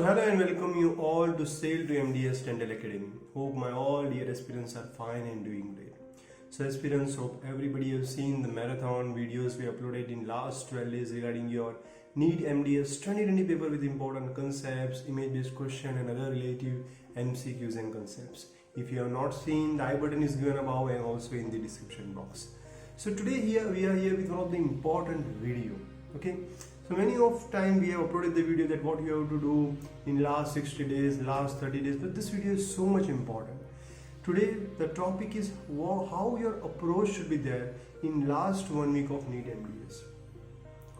Hello and welcome you all to Sail to MDS Dental Academy. Hope my all dear aspirants are fine and doing great. So aspirants, hope everybody have seen the marathon videos we uploaded in last 12 days regarding your NEET MDS 2020 paper with important concepts, image-based question and other relative MCQs and concepts. If you have not seen, the I button is given above and also in the description box. So today we are here with one of the important video. Okay. So many of time we have uploaded the video that what you have to do in last 60 days, last 30 days, but this video is so much important. Today the topic is how your approach should be there in last 1 week of NEET MDS.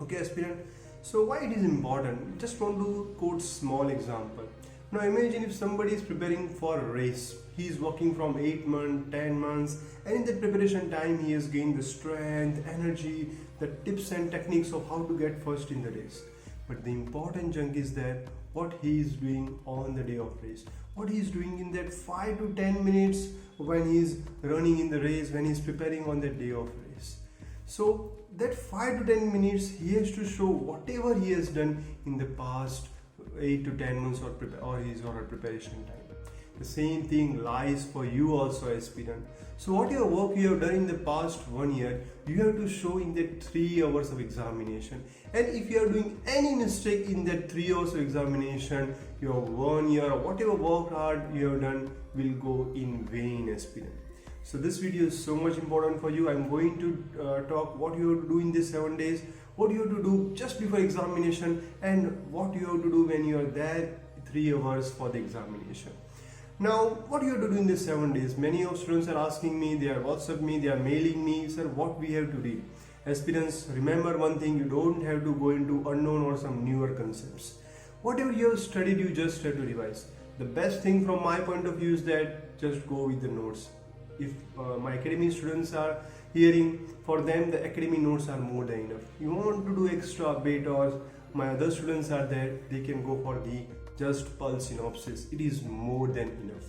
Okay aspirant, so why it is important? Just want to quote small example. Now imagine if somebody is preparing for a race. He is working from 8 months, 10 months, and in that preparation time he has gained the strength, energy, the tips and techniques of how to get first in the race. But the important chunk is that what he is doing on the day of race. What he is doing in that 5 to 10 minutes when he is running in the race, when he is preparing on that day of race. So that 5 to 10 minutes he has to show whatever he has done in the past 8 to 10 months or his or her preparation time. The same thing lies for you also aspirant. So whatever work you have done in the past 1 year, you have to show in that 3 hours of examination. And if you are doing any mistake in that 3 hours of examination, your 1 year or whatever work hard you have done will go in vain aspirant. So this video is so much important for you. I'm going to talk what you have to do in these 7 days, what you have to do just before examination, and what you have to do when you are there 3 hours for the examination. Now, what you have to do in these 7 days? Many of students are asking me, they are WhatsApp me, they are mailing me, sir, what we have to read? Aspirants, remember one thing, you don't have to go into unknown or some newer concepts. Whatever you have studied, you just have to revise. The best thing from my point of view is that just go with the notes. If my academy students are hearing, for them the academy notes are more than enough. You want to do extra bit or my other students are there, they can go for the just pulse synopsis. It is more than enough.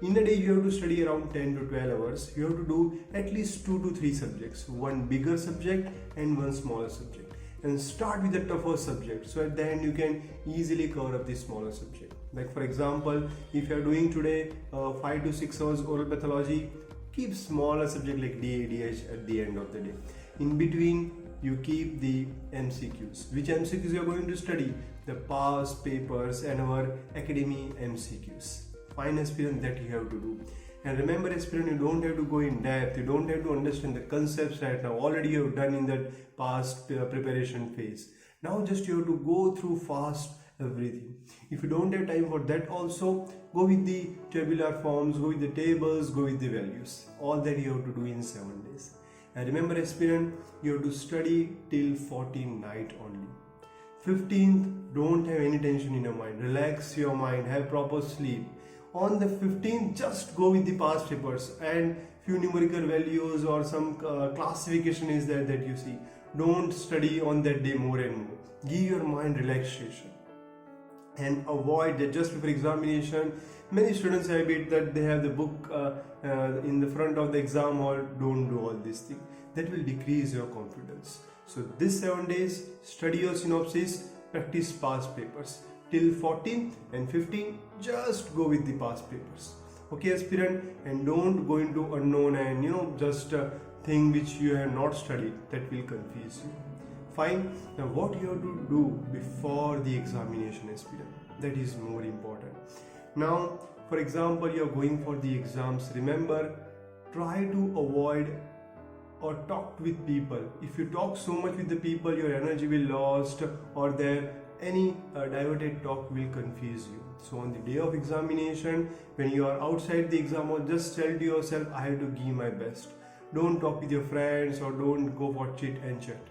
In a day you have to study around 10 to 12 hours. You have to do at least 2 to 3 subjects, one bigger subject and one smaller subject, and start with the tougher subject so at the end you can easily cover up the smaller subject. Like for example, if you are doing today 5 to 6 hours oral pathology, keep smaller subject like DADH at the end of the day. In between you keep the MCQs. Which MCQs you are going to study? The past papers and our academy MCQs. Fine aspirant, that you have to do. And remember aspirant, you don't have to go in depth, you don't have to understand the concepts right now. Already you have done in that past preparation phase. Now just you have to go through fast everything. If you don't have time for that also, go with the tabular forms, go with the tables, go with the values. All that you have to do in 7 days. And remember aspirant, you have to study till 14th night only. 15th, don't have any tension in your mind. Relax your mind, have proper sleep. On the 15th, just go with the past papers and few numerical values or some classification is there that you see. Don't study on that day more and more. Give your mind relaxation. And avoid that just before examination. Many students have it that they have the book in the front of the exam hall. Don't do all these things. That will decrease your confidence. So this 7 days, study your synopsis, practice past papers. Till 14 and 15, just go with the past papers. Okay aspirant, and don't go into unknown and just thing which you have not studied. That will confuse you. Fine. Now what you have to do before the examination aspirant, that is more important. Now for example, you are going for the exams. Remember, try to avoid or talk with people. If you talk so much with the people, your energy will lost or there any diverted talk will confuse you. So on the day of examination, when you are outside the exam hall, just tell to yourself, I have to give my best. Don't talk with your friends or don't go for chit and chat.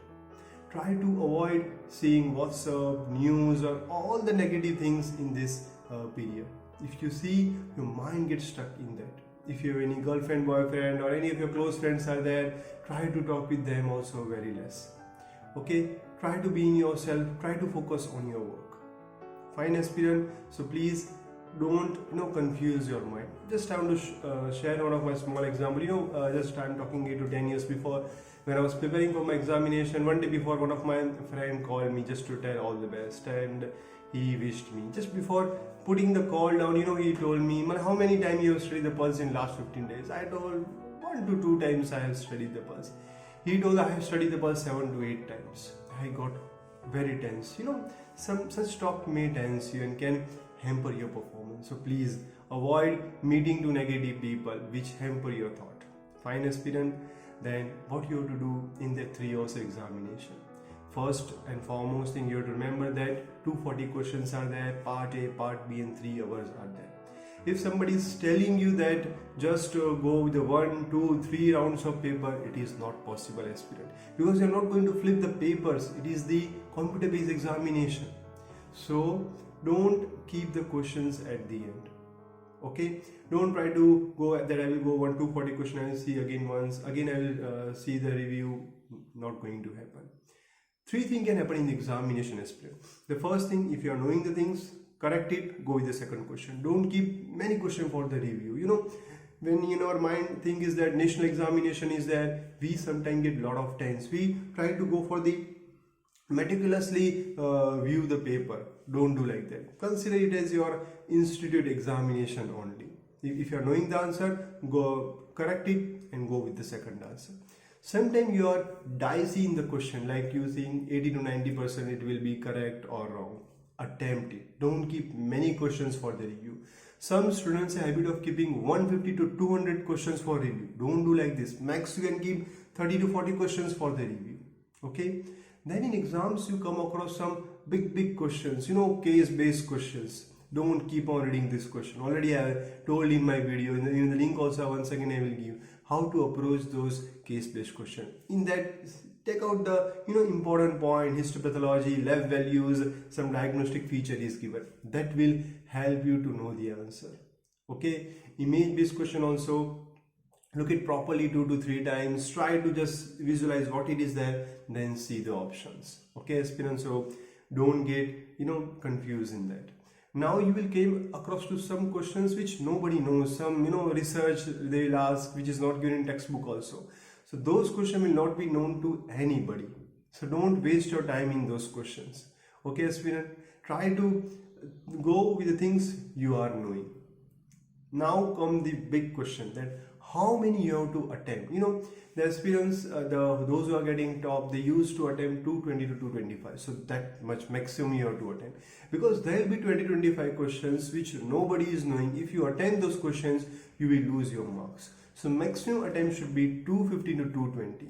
Try to avoid seeing WhatsApp, news or all the negative things in this period. If you see, your mind gets stuck in that. If you have any girlfriend, boyfriend or any of your close friends are there, try to talk with them also very less. Okay, try to be in yourself, try to focus on your work. Fine aspirant, so please don't confuse your mind. just I want to share one of my small example. Just I'm talking 8 to 10 years before, when I was preparing for my examination. One day before, one of my friend called me just to tell all the best, and he wished me. Just before putting the call down, he told me, "Man, how many times you have studied the pulse in last 15 days?" I told 1 to 2 times I have studied the pulse. He told I have studied the pulse 7 to 8 times. I got very tense. Some such talk may tense you and can hamper your performance. So please avoid meeting to negative people which hamper your thought. Fine, aspirant. Then what you have to do in the 3 hours examination? First and foremost thing, you have to remember that 240 questions are there, part A, part B, and 3 hours are there. If somebody is telling you that just go with the 1, 2, 3 rounds of paper, it is not possible, aspirant, because you are not going to flip the papers. It is the computer-based examination. So don't keep the questions at the end. Okay, don't try to go that I will go 240 question, I will see again once, again I will see the review. Not going to happen. 3 things can happen in the examination, aspirant. The first thing, if you are knowing the things, correct it, go with the second question. Don't keep many questions for the review. When in our mind thing is that national examination is that we sometimes get lot of tense. We try to go for the meticulously view the paper. Don't do like that. Consider it as your institute examination only. If you are knowing the answer, go correct it and go with the second answer. Sometimes you are dicey in the question, like you think 80 to 90% it will be correct or wrong. Attempt it. Don't keep many questions for the review. Some students have a habit of keeping 150 to 200 questions for review. Don't do like this. Max you can keep 30 to 40 questions for the review. Okay. Then in exams you come across some big questions, case-based questions. Don't keep on reading this question. Already I told in my video, in the link also once again I will give how to approach those case-based questions. In that, take out the important point, histopathology, lab values, some diagnostic feature is given. That will help you to know the answer. Okay, image-based question also. Look it properly 2 to 3 times. Try to just visualize what it is there, then see the options. Okay, aspirants. So don't get confused in that. Now you will came across to some questions which nobody knows. Some research they will ask which is not given in textbook also. So those questions will not be known to anybody. So don't waste your time in those questions. Okay, aspirant. Try to go with the things you are knowing. Now come the big question, that how many you have to attempt. The aspirants, those who are getting top, they used to attempt 220 to 225. So that much maximum you have to attempt, because there will be 20-25 questions which nobody is knowing. If you attempt those questions, you will lose your marks. So maximum attempt should be 250 to 220.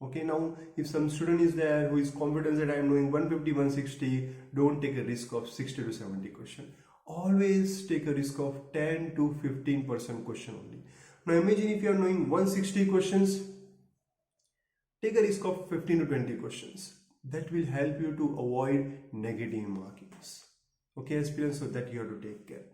Okay, now if some student is there who is confident that I am knowing 150, 160, don't take a risk of 60 to 70 question. Always take a risk of 10 to 15% question only. Now imagine if you are knowing 160 questions, take a risk of 15 to 20 questions. That will help you to avoid negative markings. Okay, aspirants, so that you have to take care.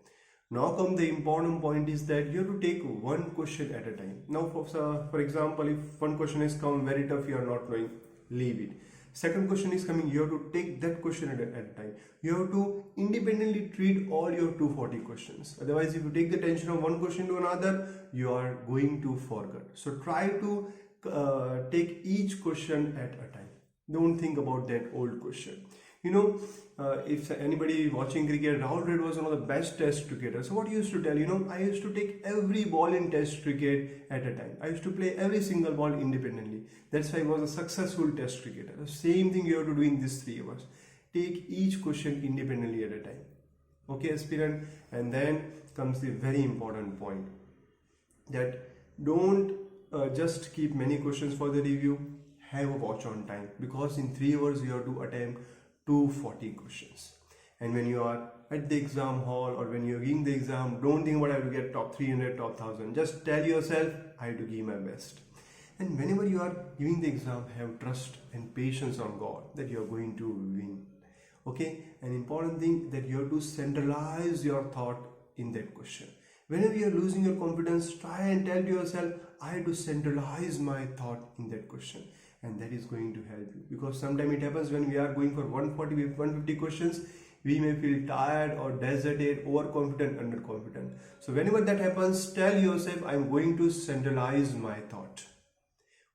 Now come the important point is that you have to take one question at a time. Now for example, if one question is come very tough, you are not knowing, leave it. Second question is coming, you have to take that question at a time. You have to independently treat all your 240 questions. Otherwise, if you take the attention of one question to another, you are going to forget. So try to take each question at a time. Don't think about that old question. If anybody watching cricket, Rahul Dravid was one of the best test cricketers. So what he used to tell, I used to take every ball in test cricket at a time. I used to play every single ball independently. That's why I was a successful test cricketer. The same thing you have to do in these 3 hours. Take each question independently at a time. Okay, aspirant? And then comes the very important point, that don't just keep many questions for the review. Have a watch on time, because in 3 hours you have to attempt 240 questions. And when you are at the exam hall or when you are giving the exam, don't think about I have to get top 300, top 1000. Just tell yourself, I have to give my best. And whenever you are giving the exam, have trust and patience on God that you are going to win. Okay, an important thing that you have to centralize your thought in that question. Whenever you are losing your confidence, try and tell yourself, I have to centralize my thought in that question. And that is going to help you, because sometimes it happens when we are going for 140, 150 questions, We may feel tired or deserted, overconfident, underconfident. So whenever that happens, tell yourself, I'm going to centralize my thought.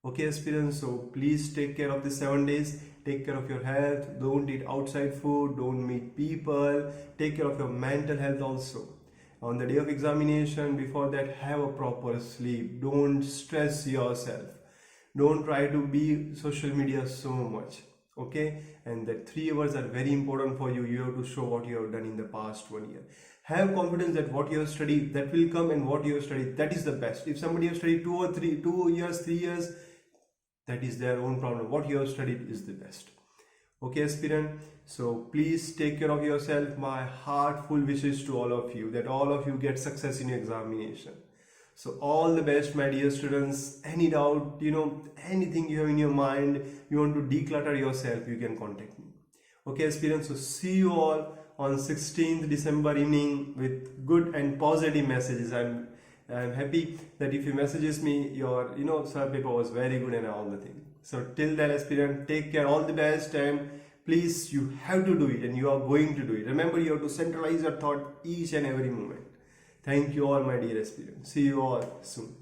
Okay, aspirants, so please take care of the 7 days. Take care of your health. Don't eat outside food. Don't meet people. Take care of your mental health also. On the day of examination, before that, have a proper sleep. Don't stress yourself. Don't try to be social media so much. Okay, and that 3 hours are very important for you. You have to show what you have done in the past 1 year. Have confidence that what you have studied, that will come, and what you have studied, that is the best. If somebody has studied 2 years, 3 years, that is their own problem. What you have studied is the best. Okay, aspirant, so please take care of yourself. My heartful wishes to all of you, that all of you get success in your examination. So all the best, my dear students. Any doubt, anything you have in your mind, you want to declutter yourself, you can contact me. Okay, aspirants, so see you all on 16th December evening with good and positive messages. I'm happy that if you messages me, your sir paper was very good and all the things. So till then, aspirant, take care, all the best, and please, you have to do it, and you are going to do it. Remember, you have to centralize your thought each and every moment. Thank you all, my dear aspirants. See you all soon.